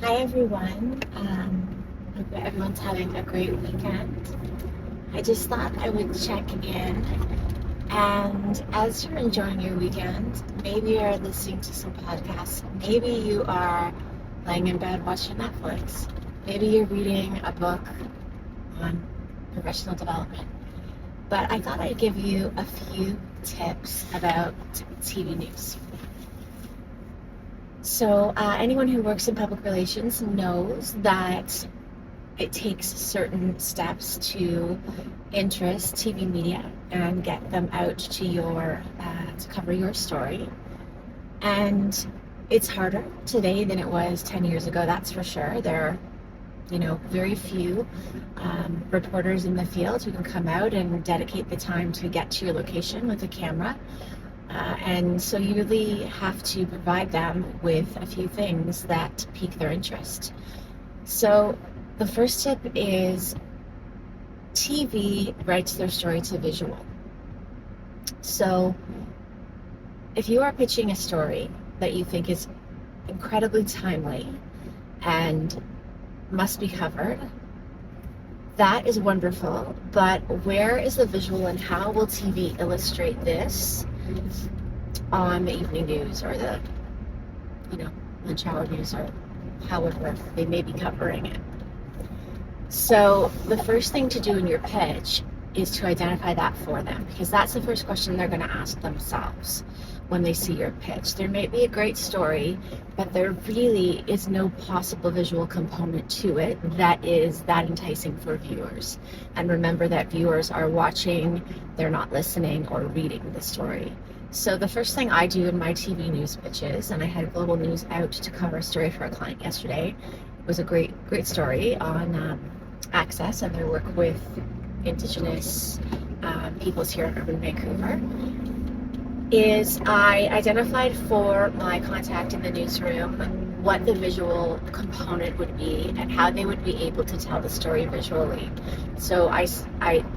Hi everyone. Hope everyone's having a great weekend. I just thought I would check in, and as you're enjoying your weekend, maybe you're listening to some podcasts, maybe you are laying in bed watching Netflix, maybe you're reading a book on professional development. But I thought I'd give you a few tips about TV news. So, anyone who works in public relations knows that it takes certain steps to interest TV media and get them out to to cover your story. And it's harder today than it was 10 years ago, that's for sure. There are, very few reporters in the field who can come out and dedicate the time to get to your location with a camera. And so you really have to provide them with a few things that pique their interest. So the first tip is TV writes their story to visual. So if you are pitching a story that you think is incredibly timely and must be covered, that is wonderful. But where is the visual and how will TV illustrate this on the evening news or the, lunch hour news or however they may be covering it? So the first thing to do in your pitch is to identify that for them, because that's the first question they're going to ask themselves when they see your pitch. There may be a great story, but there really is no possible visual component to it that is that enticing for viewers. And remember that viewers are watching, they're not listening or reading the story. So the first thing I do in my TV news pitches, and I had Global News out to cover a story for a client yesterday. It was a great story on Access and their work with Indigenous peoples here in urban Vancouver. Is I identified for my contact in the newsroom what the visual component would be and how they would be able to tell the story visually. So I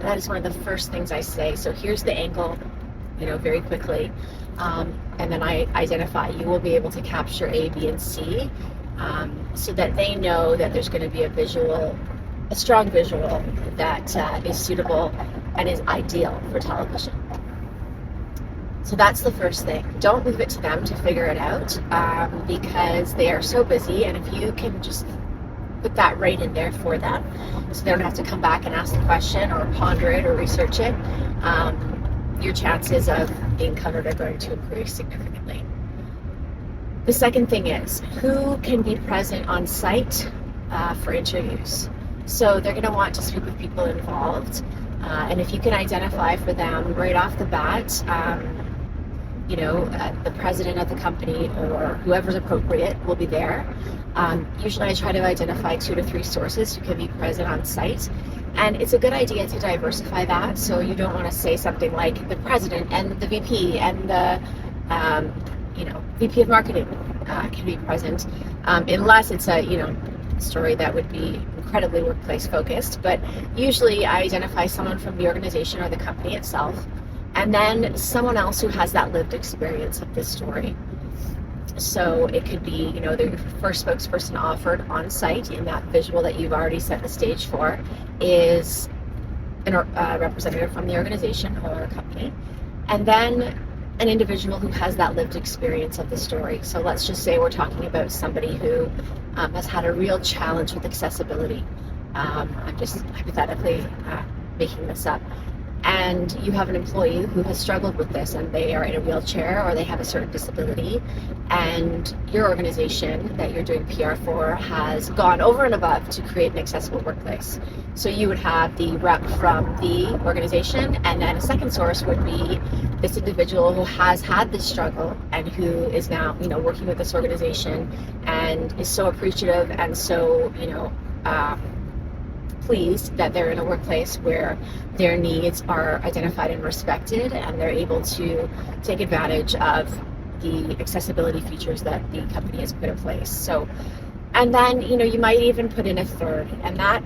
that is one of the first things I say. So here's the angle, very quickly, and then I identify you will be able to capture A, B, and C, so that they know that there's going to be a strong visual that is suitable and is ideal for television. So that's the first thing. Don't leave it to them to figure it out, because they are so busy, and if you can just put that right in there for them so they don't have to come back and ask the question or ponder it or research it, your chances of being covered are going to increase significantly. The second thing is who can be present on site for interviews. So they're going to want to speak with people involved, and if you can identify for them right off the bat, the president of the company or whoever's appropriate will be there. Usually I try to identify 2 to 3 sources who can be present on site. And it's a good idea to diversify that. So you don't want to say something like the president and the VP and the VP of marketing can be present, unless it's a story that would be incredibly workplace focused. But usually I identify someone from the organization or the company itself, and then someone else who has that lived experience of this story. So it could be, the first spokesperson offered on site in that visual that you've already set the stage for is a representative from the organization or company, and then an individual who has that lived experience of the story. So let's just say we're talking about somebody who has had a real challenge with accessibility. I'm just hypothetically making this up. And you have an employee who has struggled with this, and they are in a wheelchair or they have a certain disability, and your organization that you're doing PR for has gone over and above to create an accessible workplace. So you would have the rep from the organization, and then a second source would be this individual who has had this struggle and who is now, working with this organization and is so appreciative and so, pleased that they're in a workplace where their needs are identified and respected, and they're able to take advantage of the accessibility features that the company has put in place. So, and then, you might even put in a third, and that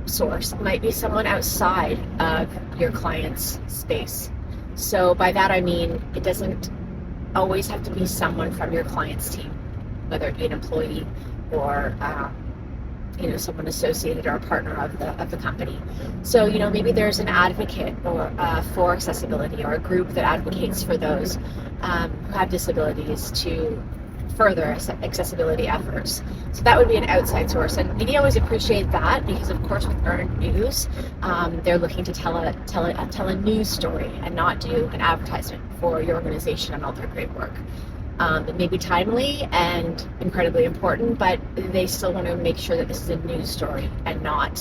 source might be someone outside of your client's space. So by that I mean it doesn't always have to be someone from your client's team, whether it be an employee or someone associated or a partner of the company. So maybe there's an advocate or for accessibility, or a group that advocates for those who have disabilities to further accessibility efforts. So that would be an outside source, and media always appreciate that, because of course with earned news, they're looking to tell a news story and not do an advertisement for your organization and all their great work. It may be timely and incredibly important, but they still want to make sure that this is a news story and not,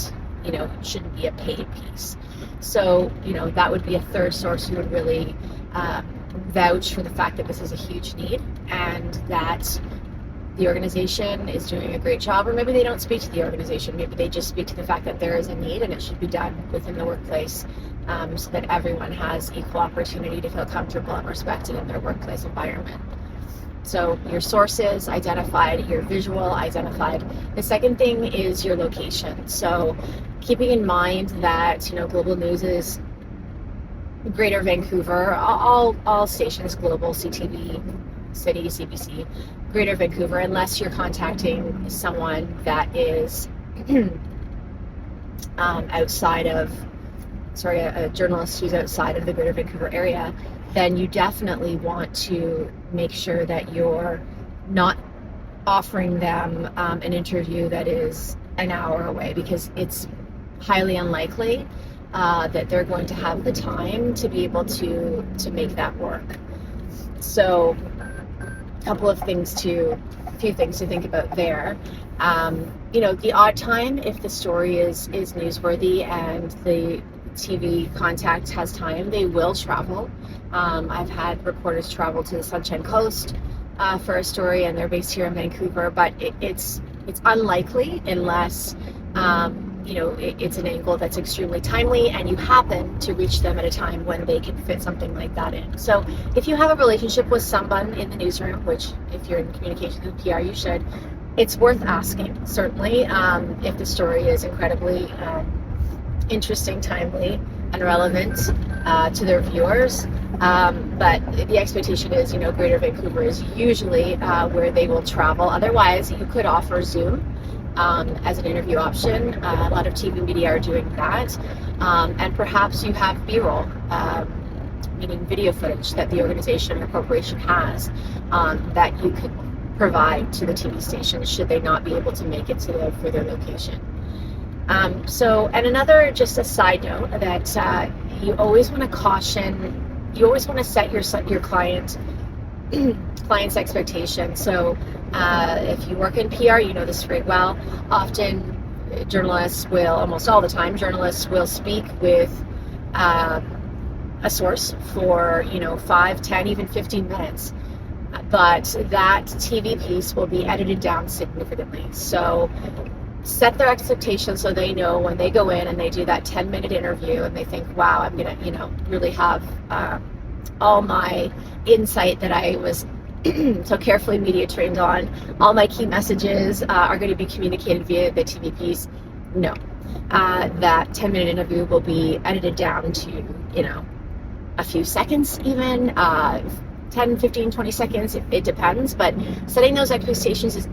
shouldn't be a paid piece. So, that would be a third source who would really vouch for the fact that this is a huge need and that the organization is doing a great job, or maybe they don't speak to the organization. Maybe they just speak to the fact that there is a need and it should be done within the workplace, so that everyone has equal opportunity to feel comfortable and respected in their workplace environment. So your sources identified, your visual identified. The second thing is your location. So keeping in mind that, Global News is Greater Vancouver, all stations, Global, CTV, City, CBC, Greater Vancouver, unless you're contacting someone that is outside of, a journalist who's outside of the Greater Vancouver area, then you definitely want to make sure that you're not offering them an interview that is an hour away, because it's highly unlikely that they're going to have the time to be able to make that work. So a few things to think about there. The odd time, if the story is newsworthy and the TV contact has time, they will travel. I've had reporters travel to the Sunshine Coast for a story, and they're based here in Vancouver, but it's unlikely unless it's an angle that's extremely timely and you happen to reach them at a time when they can fit something like that in. So if you have a relationship with someone in the newsroom, which if you're in communications with PR, you should, it's worth asking, certainly, if the story is incredibly interesting, timely, and relevant to their viewers. But the expectation is, Greater Vancouver is usually where they will travel. Otherwise, you could offer Zoom as an interview option. A lot of TV media are doing that. And perhaps you have B-roll, meaning video footage that the organization or corporation has that you could provide to the TV station should they not be able to make it to the further location. And another, just a side note, that you always want to caution, you always want to set your client's expectations. So if you work in PR, you know this very well. Often almost all the time, journalists will speak with a source for 5, 10, even 15 minutes. But that TV piece will be edited down significantly. So set their expectations so they know when they go in and they do that 10-minute interview and they think, wow, I'm going to, really have all my insight that I was so carefully media trained on, all my key messages are going to be communicated via the TV piece. No. That 10-minute interview will be edited down to, a few seconds even, 10, 15, 20 seconds, it depends. But setting those expectations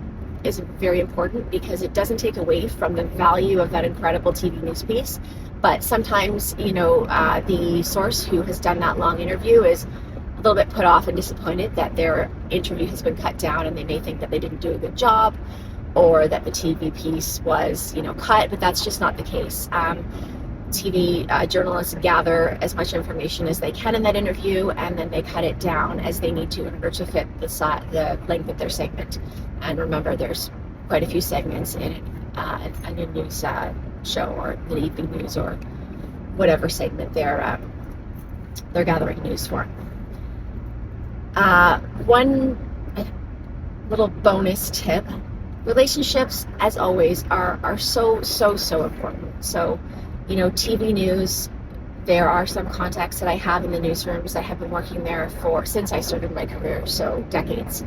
is very important, because it doesn't take away from the value of that incredible TV news piece. But sometimes, the source who has done that long interview is a little bit put off and disappointed that their interview has been cut down, and they may think that they didn't do a good job, or that the TV piece was, cut, but that's just not the case. TV journalists gather as much information as they can in that interview, and then they cut it down as they need to in order to fit the length of their segment. And remember, there's quite a few segments in a news show, or the evening news, or whatever segment they're gathering news for. One little bonus tip: relationships, as always, are so important. So, TV news, there are some contacts that I have in the newsrooms that have been working there since I started my career, so decades.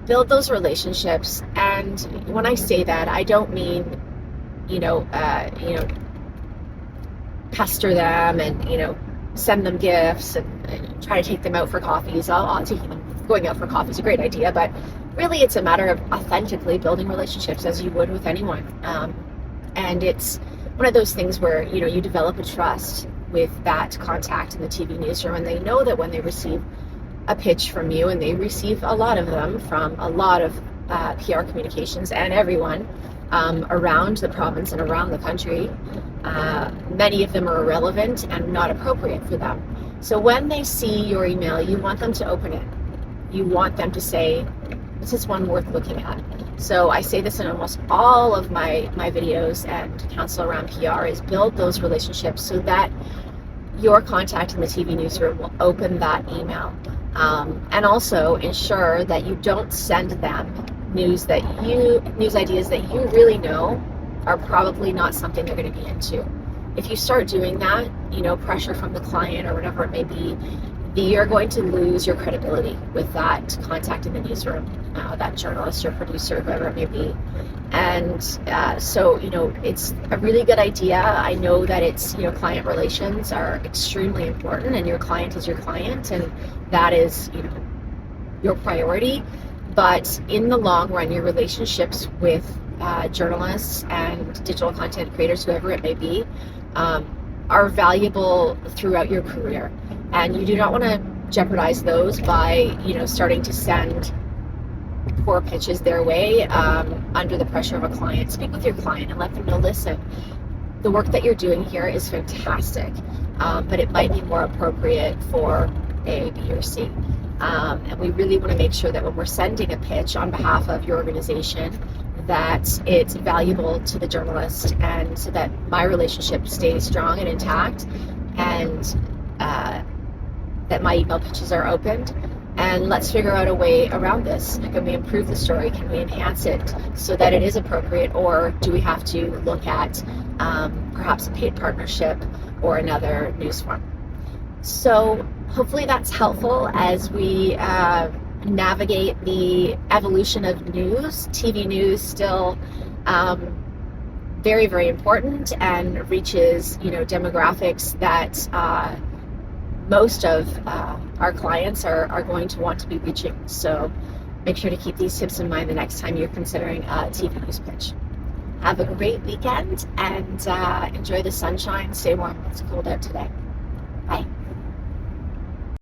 Build those relationships, and when I say that, I don't mean, pester them and, send them gifts and try to take them out for coffees. I'll take them. Going out for coffee is a great idea, but really it's a matter of authentically building relationships as you would with anyone. And it's one of those things where, you develop a trust with that contact in the TV newsroom, and they know that when they receive a pitch from you, and they receive a lot of them from a lot of PR communications and everyone around the province and around the country, many of them are irrelevant and not appropriate for them. So when they see your email, you want them to open it. You want them to say, this is one worth looking at. So I say this in almost all of my videos and counsel around PR, is build those relationships so that your contact in the TV newsroom will open that email. And also ensure that you don't send them news ideas that you really know are probably not something they're going to be into. If you start doing that, pressure from the client or whatever it may be, you're going to lose your credibility with that contact in the newsroom, that journalist or producer, whoever it may be. And so, it's a really good idea. I know that it's, client relations are extremely important, and your client is your client, and that is, your priority. But in the long run, your relationships with journalists and digital content creators, whoever it may be, are valuable throughout your career. And you do not want to jeopardize those by, starting to send poor pitches their way under the pressure of a client. Speak with your client and let them know, listen, the work that you're doing here is fantastic, but it might be more appropriate for A, B, or C. And we really want to make sure that when we're sending a pitch on behalf of your organization, that it's valuable to the journalist, and so that my relationship stays strong and intact, and that my email pitches are opened. And let's figure out a way around this. Can we improve the story? Can we enhance it so that it is appropriate? Or do we have to look at perhaps a paid partnership or another news form? So hopefully that's helpful as we navigate the evolution of news. TV news still very, very important, and reaches, demographics that most of our clients are going to want to be reaching. So make sure to keep these tips in mind the next time you're considering a TV news pitch. Have a great weekend, and enjoy the sunshine. Stay warm. It's cold out today. Bye.